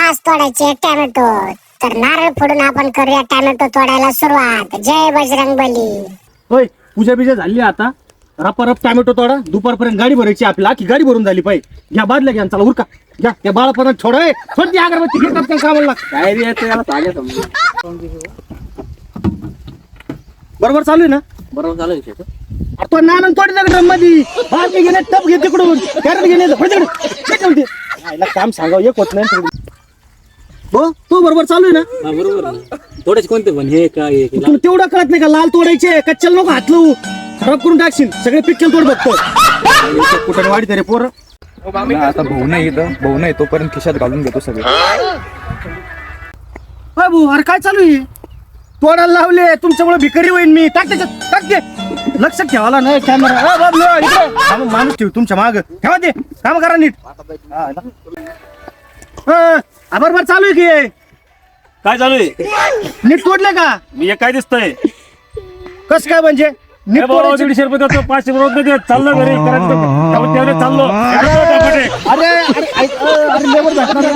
आज तोडायचे टॅमॅटो, तर नारळ फोडून आपण करूया टॅमॅटो तोडायला सुरुवात. जय बजरंगबली. होय, पूजा बिजा झाली आता. रप टॅमॅटो तोडा. दुपारपर्यंत गाडी भरायची आपल्याला. आखी गाडी भरून झाली पाहिजे. घ्या बादल्या घ्या, चला उरका. घ्या त्या बाळापणात छोडाय छोड ती अगरबत्ती घेतात त्या कामाला. काय रे याला सांगा समजून. बरोबर चालू आहे ना? बरोबर चालू आहे. अरे तो नानन तोडी ड्रम मध्ये बादली घेणे, टप घे तिकडून, कॅरेट घेणे. काम सांगावं एक होत नाही. हो, तो बरोबर चालू आहे ना? बरोबर. थोडेच कोणते पण हे काय तुला तेवढं कळत नाही का? लाल तोडायचे, कच्चल नको हात लावू, खराब करून टाकशील. सगळे पिक्चर तोड बघतो. कुठे वाढी तरी पोरं. आता भाऊ नाही इथं, भाऊ नाही तोपर्यंत खिशात घालून घेतो सगळं. बाबू अरे काय चालू आहे? तोडायला लावले, तुमच्यामुळे भिकारी होईन मी. टाक त्याच्यात, टाक ते. लक्षात ठेवाला नाही कॅमेरा. माणूस ठेव तुमच्या माग. ठेवा ते, काम करा नीट. बरोबर चालू आहे की? काय चालू आहे? नीट तोडले का? मी काय दिसतंय? कस काय म्हणजे? नीट तोडायचे. 150 रुपये देतो, 500 रुपये देतो. चाललो घरी चाललो. अरे अरे अरे लेबर भेटणार.